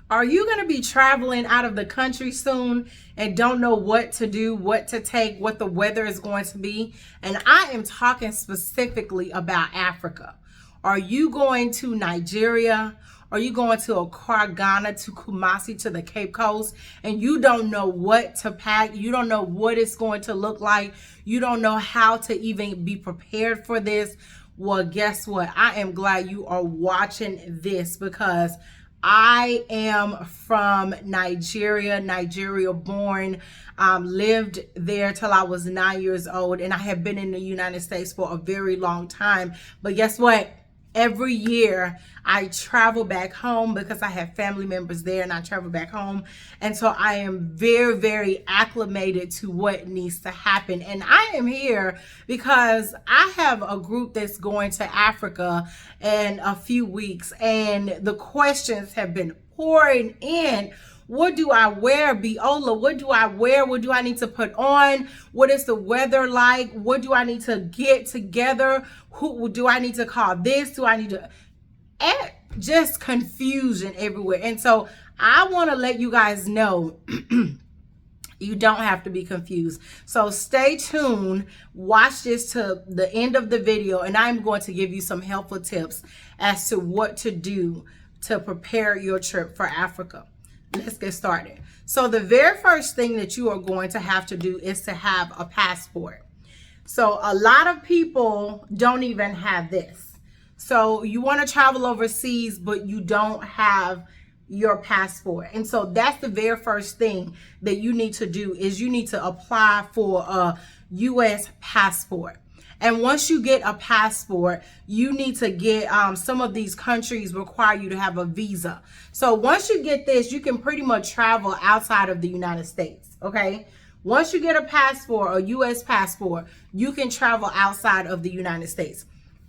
Are you going to be traveling out of the country soon and don't know what to do, what to take, what the weather is going to be? And I am talking specifically about Africa. Are you going to Nigeria? Are you going to Accra, Ghana, to Kumasi, to the Cape Coast, and you don't know what to pack? You don't know what it's going to look like. You don't know how to even be prepared for this. Well, guess what? I am glad you are watching this because I am from Nigeria born, lived there till I was 9 years old, and I have been in the United States for a very long time. But guess what? Every year I travel back home because I have family members there, and I travel back home. And so I am very, very acclimated to what needs to happen. And I am here because I have a group that's going to Africa in a few weeks, and the questions have been pouring in. What do I wear, Biola? What do I wear? What do I need to put on? What is the weather like? What do I need to get together? Who do I need to call this? Do I need to... just confusion everywhere. And so I want to let you guys know you don't have to be confused. So stay tuned. Watch this to the end of the video, and I'm going to give you some helpful tips as to what to do to prepare your trip for Africa. Let's get started. So the very first thing that you are going to have to do is to have a passport. So a lot of people don't even have this. So you want to travel overseas, but you don't have your passport. And so that's the very first thing that you need to do is you need to apply for a U.S. passport. And once you get a passport, you need to get, some of these countries require you to have a visa. So once you get this, you can pretty much travel outside of the United States, okay? Once you get a passport, a U.S. passport, you can travel outside of the United States.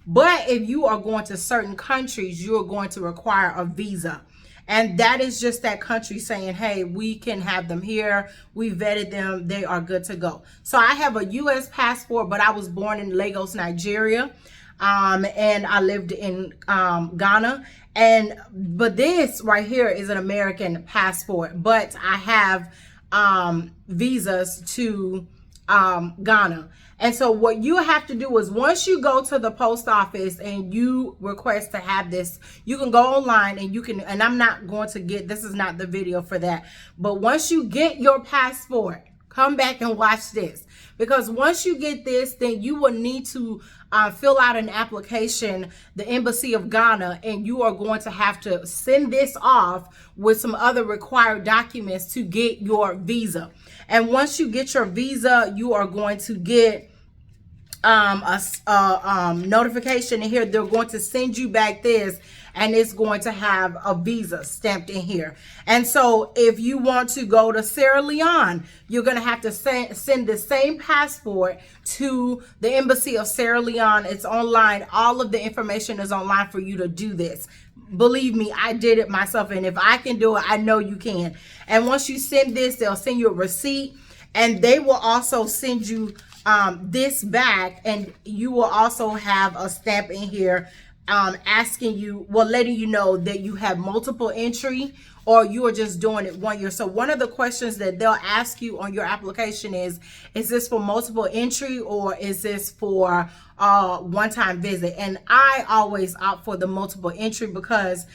But if you are going to certain countries, you are going to require a visa. And that is just that country saying, hey, we can have them here. We vetted them. They are good to go. So I have a U.S. passport, but I was born in Lagos, Nigeria. And I lived in Ghana. But this right here is an American passport. But I have visas to Ghana. And so what you have to do is once you go to the post office and you request to have this, you can go online and you can, and I'm not going to get, this is not the video for that. But once you get your passport, come back and watch this. Because once you get this, then you will need to fill out an application, the Embassy of Ghana, and you are going to have to send this off with some other required documents to get your visa. And once you get your visa, you are going to get a notification in here. They're going to send you back this, and it's going to have a visa stamped in here. And so if you want to go to Sierra Leone, you're going to have to send the same passport to the Embassy of Sierra Leone. It's online. All of the information is online for you to do this. Believe me, I did it myself, and if I can do it, I know you can. And once you send this, they'll send you a receipt, and they will also send you this back, and you will also have a stamp in here asking you, well, letting you know that you have multiple entry or you are just doing it 1 year. So one of the questions that they'll ask you on your application is this for multiple entry or is this for one-time visit? And I always opt for the multiple entry because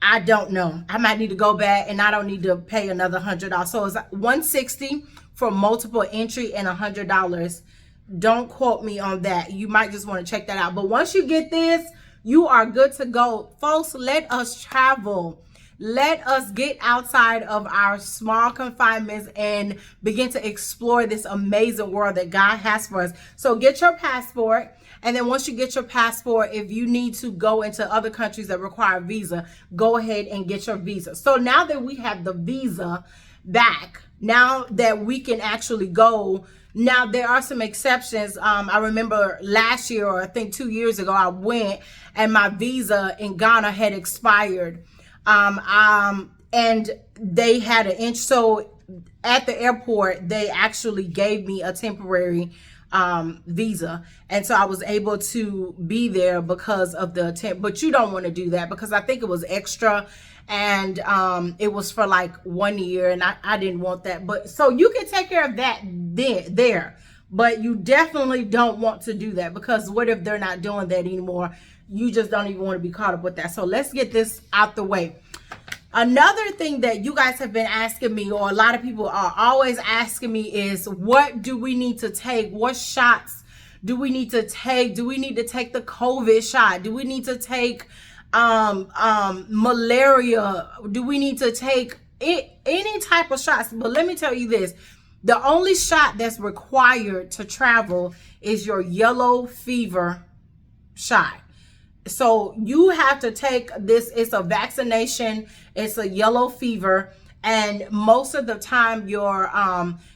I don't know. I might need to go back and I don't need to pay another $100. So it's $160 for multiple entry and $100. Don't quote me on that. You might just want to check that out. But once you get this, you are good to go. Folks, let us travel. Let us get outside of our small confinements and begin to explore this amazing world that God has for us. So get your passport. And then once you get your passport, if you need to go into other countries that require a visa, go ahead and get your visa. So now that we have the visa back, now that we can actually go, now there are some exceptions. I remember last year, or I think 2 years ago, I went and my visa in Ghana had expired. And they had an inch. So at the airport, they actually gave me a temporary visa, and so I was able to be there because of the temp. But you don't want to do that because I think it was extra, and it was for like 1 year, and I didn't want that. But so you can take care of that there, but you definitely don't want to do that, because what if they're not doing that anymore? You just don't even want to be caught up with that. So let's get this out the way. Another thing that you guys have been asking me, or a lot of people are always asking me, is what do we need to take? What shots do we need to take? Do we need to take the COVID shot? Do we need to take malaria? Do we need to take any type of shots? But let me tell you this, the only shot that's required to travel is your yellow fever shot. So you have to take this. It's a vaccination. It's a yellow fever. And most of the time, your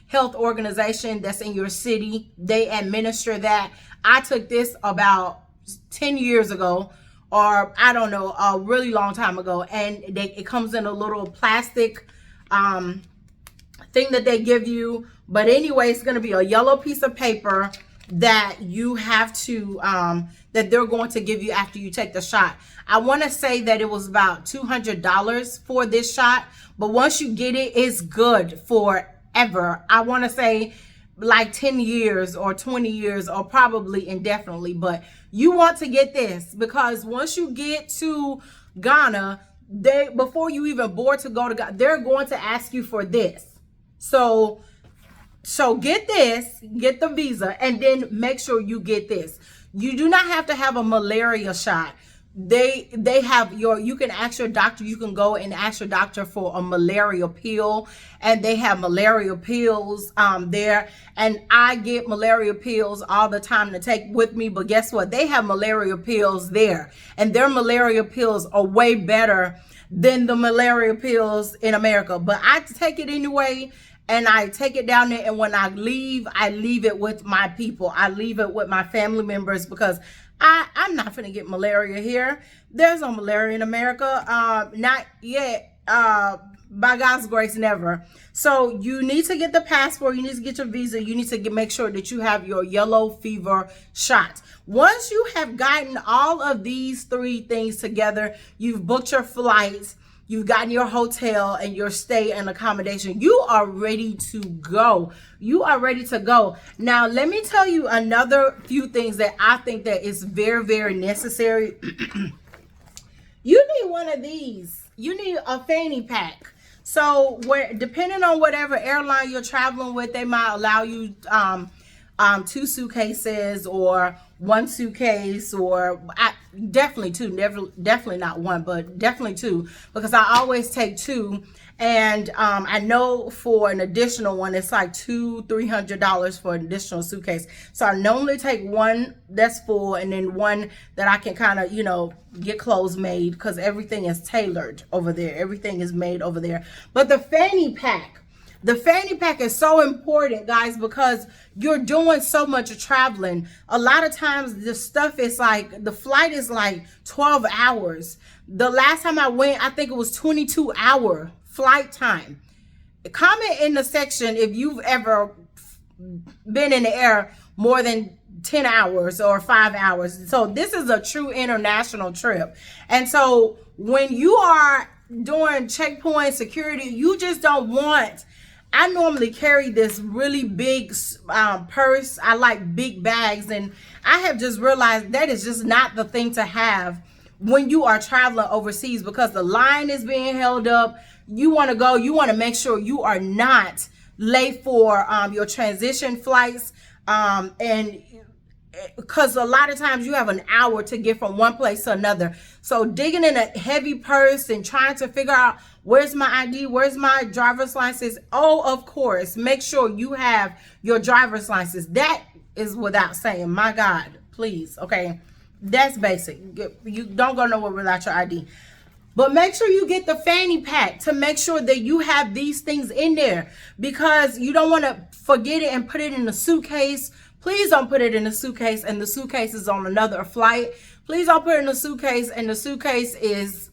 health organization that's in your city, they administer that. I took this about 10 years ago, or I don't know, a really long time ago. And it comes in a little plastic thing that they give you. But anyway, it's going to be a yellow piece of paper that you have to that they're going to give you after you take the shot. I want to say that it was about $200 for this shot, but once you get it, it's good forever. I want to say like 10 years or 20 years, or probably indefinitely. But you want to get this, because once you get to Ghana, before you even board to go to Ghana, they're going to ask you for this. So get this, get the visa, and then make sure you get this. You do not have to have a malaria shot. They have you can ask your doctor, you can go and ask your doctor for a malaria pill, and they have malaria pills there. And I get malaria pills all the time to take with me, but guess what? They have malaria pills there, and their malaria pills are way better than the malaria pills in America. But I take it anyway, and I take it down there, and when I leave it with my people. I leave it with my family members, because I'm not gonna get malaria here. There's no malaria in America, not yet. By God's grace, never. So you need to get the passport, you need to get your visa, you need to make sure that you have your yellow fever shot. Once you have gotten all of these 3 things together, you've booked your flights, you've gotten your hotel and your stay and accommodation, you are ready to go. You are ready to go. Now, let me tell you another few things that I think that is very, very necessary. You need one of these. You need a fanny pack. So depending on whatever airline you're traveling with, they might allow you 2 suitcases or 1 suitcase, or definitely 2, definitely not 1, but definitely 2, because I always take 2. And I know for an additional one, it's like $200-300 for an additional suitcase. So I normally take 1 that's full, and then 1 that I can kind of, get clothes made, because everything is tailored over there. Everything is made over there. But the fanny pack is so important, guys, because you're doing so much traveling. A lot of times the stuff is like, the flight is like 12 hours. The last time I went, I think it was 22-hour flight time. Comment in the section if you've ever been in the air more than 10 hours or 5 hours. So this is a true international trip. And so when you are doing checkpoint security, you just don't want, I normally carry this really big purse. I like big bags, and I have just realized that is just not the thing to have when you are traveling overseas, because the line is being held up. You want to go, you want to make sure you are not late for your transition flights, and because a lot of times you have an hour to get from one place to another. So digging in a heavy purse and trying to figure out, where's my ID, where's my driver's license? Oh, of course, make sure you have your driver's license. That is without saying, my God, please, okay? That's basic. You don't go nowhere without your ID. But make sure you get the fanny pack to make sure that you have these things in there, because you don't want to forget it and put it in a suitcase. Please don't put it in a suitcase and the suitcase is on another flight. Please don't put it in a suitcase and the suitcase is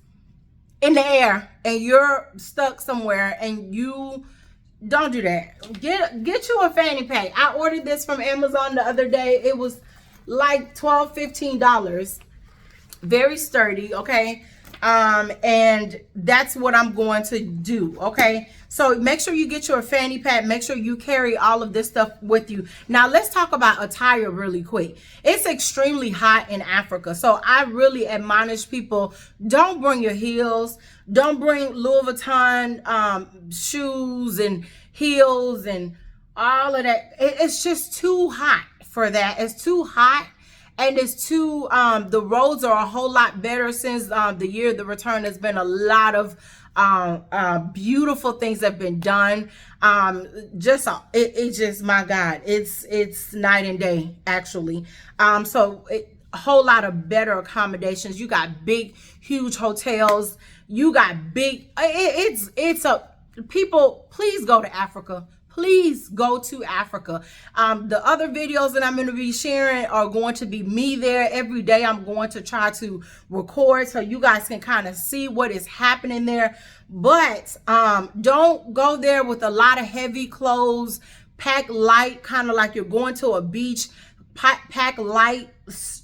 in the air and you're stuck somewhere, and you don't do that. Get you a fanny pack. I ordered this from Amazon the other day. It was like $12-15. Very sturdy, okay? And that's what I'm going to do. Okay, so make sure you get your fanny pack. Make sure you carry all of this stuff with you. Now let's talk about attire really quick. It's extremely hot in Africa, so I really admonish people, don't bring your heels, don't bring Louis Vuitton shoes and heels and all of that. It's just too hot for that. It's too hot. And it's too, the roads are a whole lot better since the year of the return. There's been a lot of beautiful things that have been done. It's just, my God, it's night and day, actually. So a whole lot of better accommodations. You got big, huge hotels. You got big, people, please go to Africa. Please go to Africa. The other videos that I'm going to be sharing are going to be me there. Every day I'm going to try to record so you guys can kind of see what is happening there. But don't go there with a lot of heavy clothes. Pack light, kind of like you're going to a beach. Pack light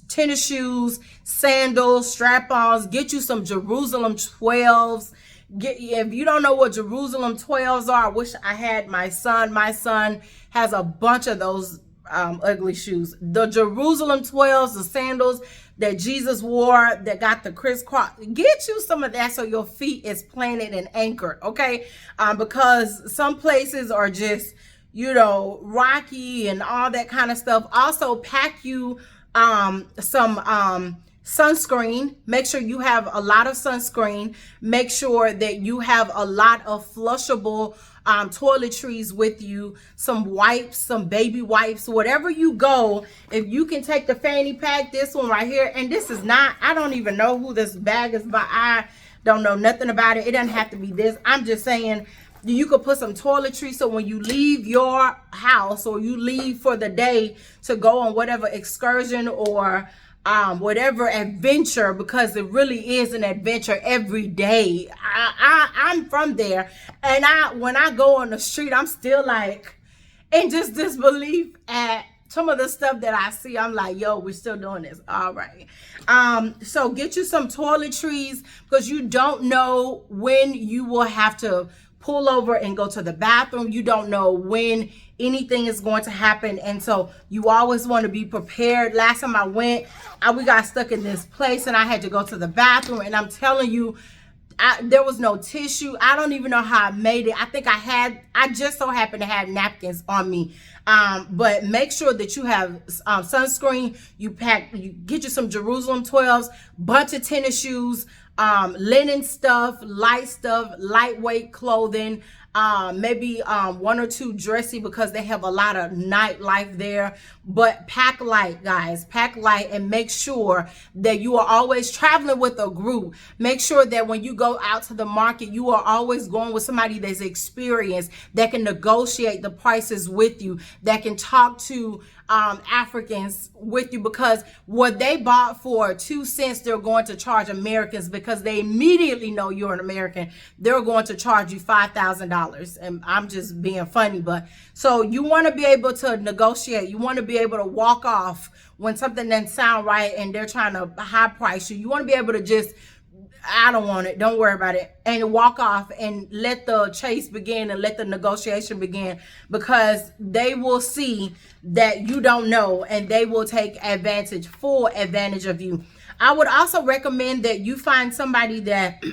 tennis shoes, sandals, strap-ons. Get you some Jerusalem 12s. If you don't know what Jerusalem 12s are, I wish I had my son. My son has a bunch of those ugly shoes. The Jerusalem 12s, the sandals that Jesus wore that got the crisscross. Get you some of that so your feet is planted and anchored, okay? Because some places are just, you know, rocky and all that kind of stuff. Also, pack you some sunscreen. Make sure you have a lot of sunscreen. Make sure that you have a lot of flushable toiletries with you, some wipes, some baby wipes, whatever you go. If you can take the fanny pack, this one right here, and this is not, I don't even know who this bag is by. I don't know nothing about it. It doesn't have to be this. I'm just saying you could put some toiletries so when you leave your house or you leave for the day to go on whatever excursion or whatever adventure, because it really is an adventure every day. I'm from there, and when I go on the street, I'm still like in just disbelief at some of the stuff that I see. I'm like, yo, we're still doing this. All right. So get you some toiletries, because you don't know when you will have to pull over and go to the bathroom. You don't know when anything is going to happen, and so you always want to be prepared. Last time I went, we got stuck in this place and I had to go to the bathroom, and I'm telling you, there was no tissue. I don't even know how I made it. I think I just so happened to have napkins on me. But make sure that you have sunscreen. You get you some Jerusalem 12s, bunch of tennis shoes, linen stuff, lightweight clothing, maybe one or two dressy, because they have a lot of nightlife there. But pack light, guys, pack light, and make sure that you are always traveling with a group. Make sure that when you go out to the market, you are always going with somebody that's experienced, that can negotiate the prices with you, that can talk to Africans with you, because what they bought for 2 cents, they're going to charge Americans, because they immediately know you're an American. They're going to charge you $5,000. And I'm just being funny, but so you want to be able to negotiate. You want to be able to walk off when something doesn't sound right and they're trying to high price you. You want to be able to just, I don't want it, don't worry about it, and walk off and let the chase begin and let the negotiation begin, because they will see that you don't know and they will take full advantage of you. I would also recommend that you find somebody that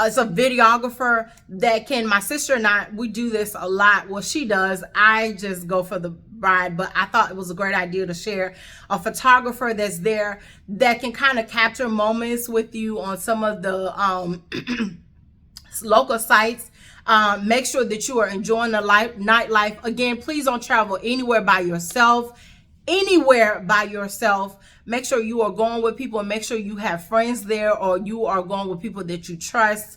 is a videographer that can, my sister and I, we do this a lot. Well, she does. I just go for the bride, but I thought it was a great idea to share a photographer that's there that can kind of capture moments with you on some of the local sites. Make sure that you are enjoying the nightlife. Again, please don't travel anywhere by yourself. Make sure you are going with people, and make sure you have friends there, or you are going with people that you trust.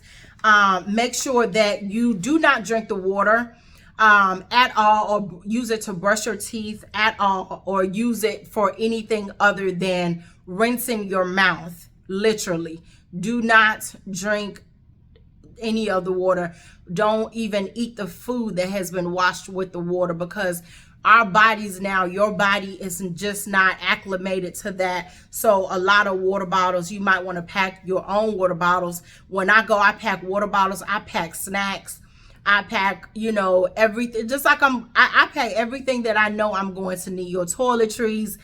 Make sure that you do not drink the water at all, or use it to brush your teeth at all, or use it for anything other than rinsing your mouth. Literally, do not drink any of the water. Don't even eat the food that has been washed with the water, because our bodies now, your body is just not acclimated to that. So a lot of water bottles, you might want to pack your own water bottles. When I go, I pack water bottles, I pack snacks, I pack, you know, everything. Just like I pack everything that I know I'm going to need. Your toiletries,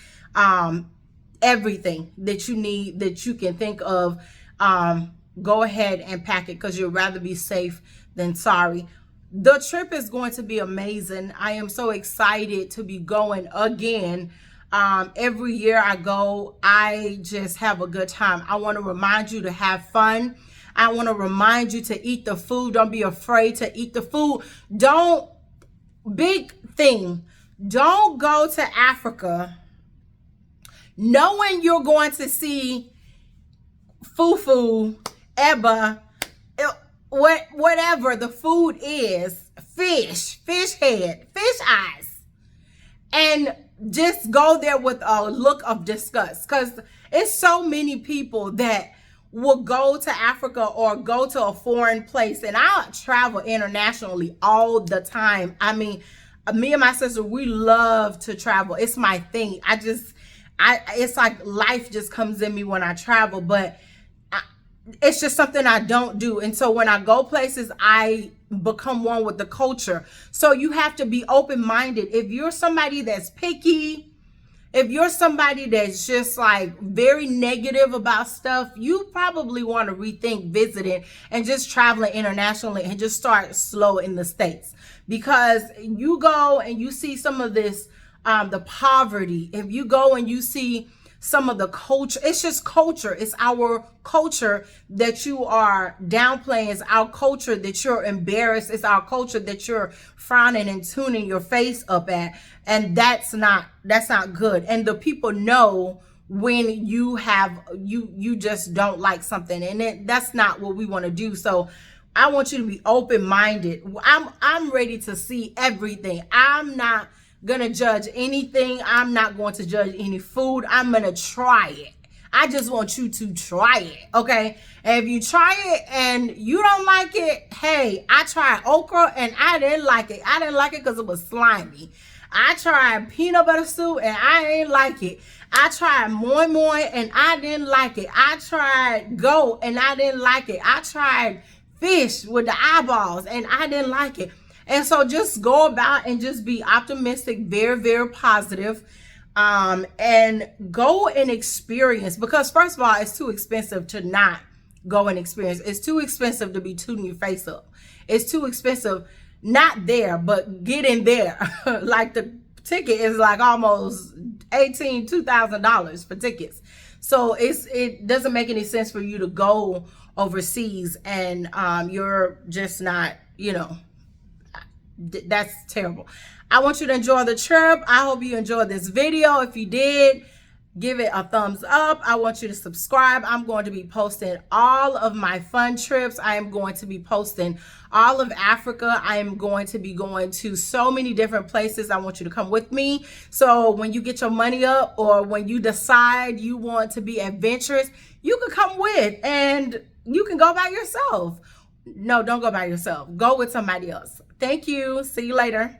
everything that you need, that you can think of. Go ahead and pack it, because you'd rather be safe than sorry. The trip is going to be amazing. I am so excited to be going again. Every year I go, I just have a good time. I want to remind you to have fun. I want to remind you to eat the food. Don't be afraid to eat the food. Big thing, don't go to Africa knowing you're going to see fufu, eba, whatever the food is, fish head, fish eyes, and just go there with a look of disgust. Because it's so many people that will go to Africa or go to a foreign place, and I travel internationally all the time. I mean, me and my sister, we love to travel. It's my thing. It's like life just comes in me when I travel, but it's just something I don't do. And so when I go places, I become one with the culture. So you have to be open-minded. If you're somebody that's picky, if you're somebody that's just like very negative about stuff, you probably want to rethink visiting and just traveling internationally, and just start slow in the States. Because you go and you see some of this, the poverty, if you go and you see some of the culture, it's just culture. It's our culture that you are downplaying. It's our culture that you're embarrassed. It's our culture that you're frowning and tuning your face up at. And that's not good. And the people know when you just don't like something, and that's not what we want to do. So I want you to be open-minded. I'm ready to see everything. I'm not gonna judge anything. I'm not going to judge any food. I'm gonna try it. I just want you to try it, okay? And if you try it and you don't like it, hey, I tried okra and I didn't like it. I didn't like it because it was slimy. I tried peanut butter soup and I didn't like it. I tried moi moi and I didn't like it. I tried goat and I didn't like it. I tried fish with the eyeballs and I didn't like it. And so just go about and just be optimistic, very, very positive, and go and experience. Because first of all, it's too expensive to not go and experience. It's too expensive to be tooting your face up. It's too expensive, not there, but getting there. Like the ticket is like almost $2,000 for tickets. So it doesn't make any sense for you to go overseas and you're just not, you know, that's terrible. I want you to enjoy the trip. I hope you enjoyed this video. If you did, give it a thumbs up. I want you to subscribe. I'm going to be posting all of my fun trips. I am going to be posting all of Africa. I am going to be going to so many different places. I want you to come with me. So when you get your money up, or when you decide you want to be adventurous, you can come with, and you can go by yourself. No, don't go by yourself. Go with somebody else. Thank you. See you later.